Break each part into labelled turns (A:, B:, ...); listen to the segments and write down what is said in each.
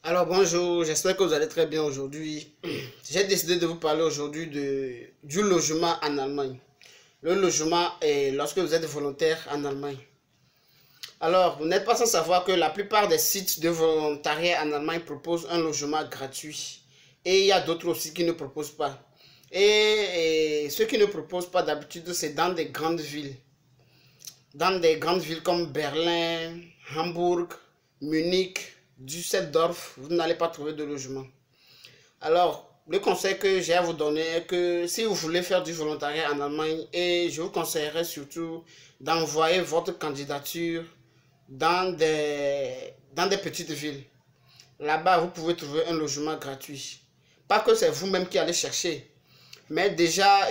A: Alors bonjour, j'espère que vous allez très bien aujourd'hui. J'ai décidé de vous parler aujourd'hui du logement en Allemagne. Le logement est lorsque vous êtes volontaire en Allemagne. Alors, vous n'êtes pas sans savoir que la plupart des sites de volontariat en Allemagne proposent un logement gratuit. Et il y a d'autres aussi qui ne proposent pas. Et ceux qui ne proposent pas d'habitude, c'est dans des grandes villes. Dans des grandes villes comme Berlin, Hambourg, Munich, Düsseldorf, vous n'allez pas trouver de logement. Alors, le conseil que j'ai à vous donner est que si vous voulez faire du volontariat en Allemagne, et je vous conseillerais surtout d'envoyer votre candidature dans des petites villes. Là-bas, vous pouvez trouver un logement gratuit. Pas que c'est vous-même qui allez chercher, mais déjà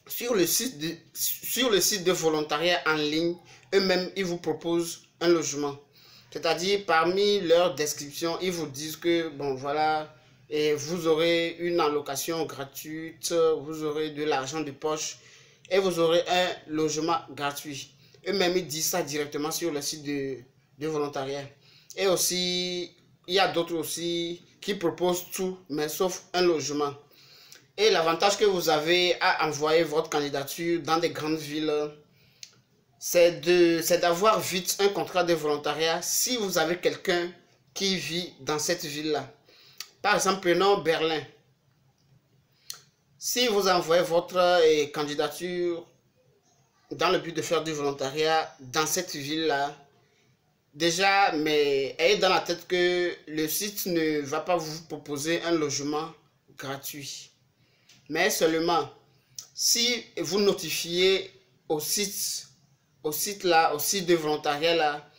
A: sur le site de volontariat en ligne, eux-mêmes, ils vous proposent un logement. C'est-à-dire, parmi leur description, ils vous disent que, bon, voilà, et vous aurez une allocation gratuite, vous aurez de l'argent de poche et vous aurez un logement gratuit. Eux-mêmes, ils disent ça directement sur le site de volontariat. Et aussi, il y a d'autres aussi qui proposent tout, mais sauf un logement. Et l'avantage que vous avez à envoyer votre candidature dans des grandes villes, c'est d'avoir vite un contrat de volontariat si vous avez quelqu'un qui vit dans cette ville-là. Par exemple, prenons Berlin. Si vous envoyez votre candidature dans le but de faire du volontariat dans cette ville-là, déjà, mais ayez dans la tête que le site ne va pas vous proposer un logement gratuit. Mais seulement si vous notifiez au site de volontariat là,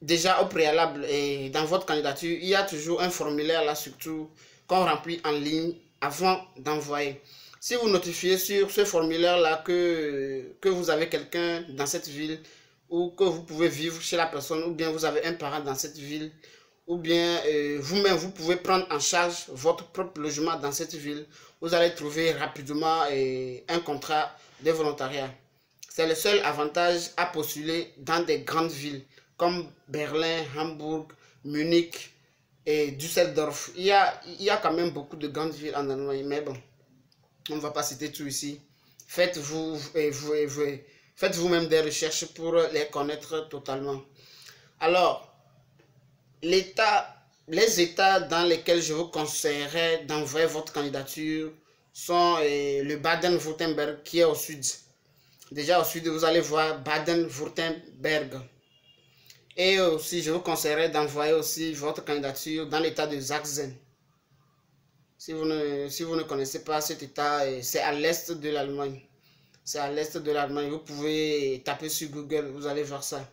A: déjà au préalable et dans votre candidature, il y a toujours un formulaire là surtout qu'on remplit en ligne avant d'envoyer. Si vous notifiez sur ce formulaire là que vous avez quelqu'un dans cette ville ou que vous pouvez vivre chez la personne ou bien vous avez un parent dans cette ville ou bien vous-même vous pouvez prendre en charge votre propre logement dans cette ville, vous allez trouver rapidement un contrat de volontariat. C'est le seul avantage à postuler dans des grandes villes comme Berlin, Hambourg, Munich et Düsseldorf. Il y a quand même beaucoup de grandes villes en Allemagne, mais bon, on ne va pas citer tout ici. Faites vous-même des recherches pour les connaître totalement. Alors, les États dans lesquels je vous conseillerais d'envoyer votre candidature sont le Baden-Württemberg qui est au sud. Déjà au sud, vous allez voir Baden-Württemberg. Et aussi, je vous conseillerais d'envoyer aussi votre candidature dans l'état de Sachsen. Si vous ne connaissez pas cet état, c'est à l'est de l'Allemagne. C'est à l'est de l'Allemagne. Vous pouvez taper sur Google, vous allez voir ça.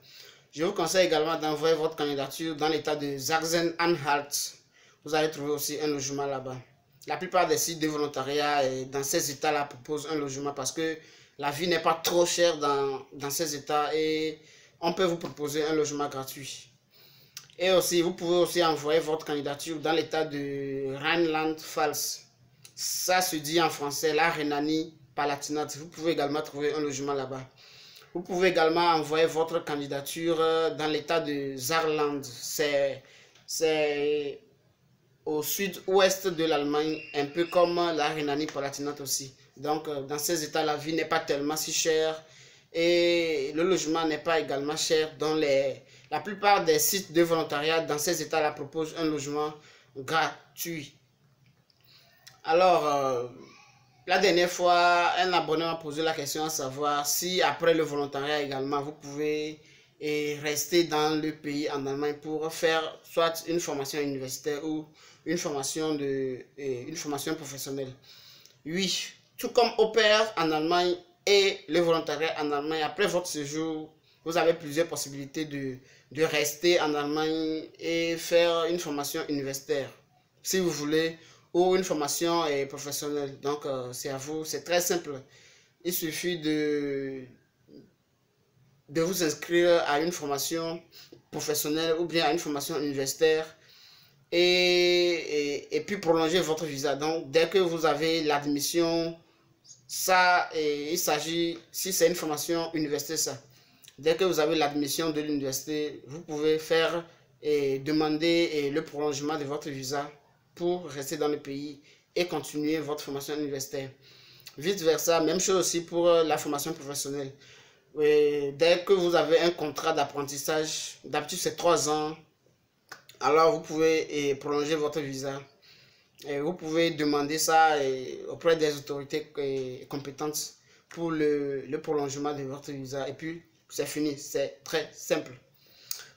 A: Je vous conseille également d'envoyer votre candidature dans l'état de Sachsen-Anhalt. Vous allez trouver aussi un logement là-bas. La plupart des sites de volontariat dans ces états-là proposent un logement parce que la vie n'est pas trop chère dans ces états et on peut vous proposer un logement gratuit. Et aussi, vous pouvez aussi envoyer votre candidature dans l'état de Rheinland-Pfalz. Ça se dit en français, la Rhénanie-Palatinate. Vous pouvez également trouver un logement là-bas. Vous pouvez également envoyer votre candidature dans l'état de Saarland. C'est au sud-ouest de l'Allemagne, un peu comme la Rhénanie-Palatinate aussi. Donc, dans ces états, la vie n'est pas tellement si chère et le logement n'est pas également cher. Donc, la plupart des sites de volontariat dans ces états-là proposent un logement gratuit. Alors, la dernière fois, un abonné m'a posé la question à savoir si après le volontariat également, vous pouvez rester dans le pays en Allemagne pour faire soit une formation universitaire ou une formation professionnelle. Oui, tout comme au pair en Allemagne et le volontariat en Allemagne, après votre séjour, vous avez plusieurs possibilités de rester en Allemagne et faire une formation universitaire, si vous voulez, ou une formation professionnelle. Donc, c'est à vous, c'est très simple. Il suffit de vous inscrire à une formation professionnelle ou bien à une formation universitaire et puis prolonger votre visa. Donc, dès que vous avez l'admission, ça, il s'agit, si c'est une formation universitaire, ça. Dès que vous avez l'admission de l'université, vous pouvez faire demander le prolongement de votre visa pour rester dans le pays et continuer votre formation universitaire. Vice versa, même chose aussi pour la formation professionnelle. Dès que vous avez un contrat d'apprentissage, d'habitude c'est 3 ans, alors vous pouvez prolonger votre visa. Vous pouvez demander ça auprès des autorités compétentes pour le prolongement de votre visa. Et puis, c'est fini. C'est très simple.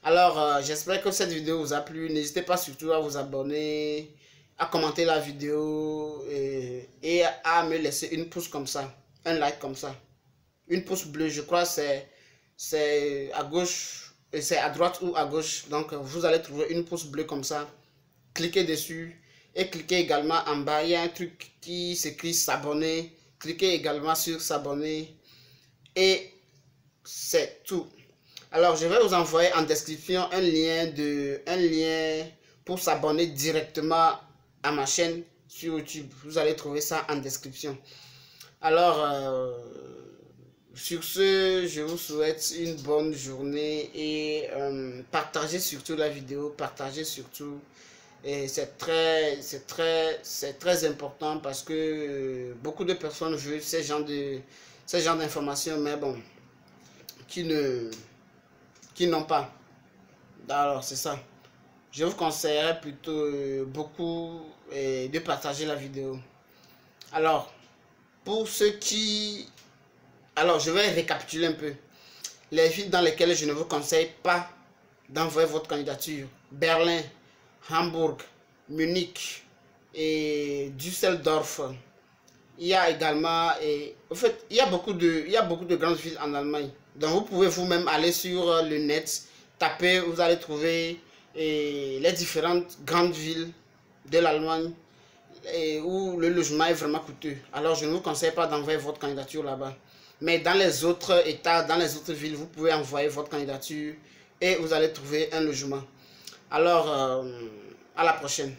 A: Alors, j'espère que cette vidéo vous a plu. N'hésitez pas surtout à vous abonner, à commenter la vidéo et à me laisser une pouce comme ça. Un like comme ça. Une pouce bleue, je crois c'est à gauche, c'est à droite ou à gauche. Donc, vous allez trouver une pouce bleue comme ça. Cliquez dessus. Et cliquez également en bas, il y a un truc qui s'écrit s'abonner. Cliquez également sur s'abonner. Et c'est tout. Alors, je vais vous envoyer en description un lien pour s'abonner directement à ma chaîne sur YouTube. Vous allez trouver ça en description. Alors, sur ce, je vous souhaite une bonne journée et partagez surtout la vidéo, partagez surtout. Et c'est très important parce que beaucoup de personnes veulent ces genres d'informations, mais bon, qui n'ont pas. Alors, c'est ça. Je vous conseillerais plutôt beaucoup de partager la vidéo. Alors, pour ceux qui... Alors, je vais récapituler un peu. Les villes dans lesquelles je ne vous conseille pas d'envoyer votre candidature. Berlin, Hambourg, Munich et Düsseldorf. Il y a également, en fait, il y a beaucoup de grandes villes en Allemagne. Donc vous pouvez vous-même aller sur le net, taper, vous allez trouver les différentes grandes villes de l'Allemagne où le logement est vraiment coûteux. Alors je ne vous conseille pas d'envoyer votre candidature là-bas. Mais dans les autres États, dans les autres villes, vous pouvez envoyer votre candidature et vous allez trouver un logement. Alors, à la prochaine.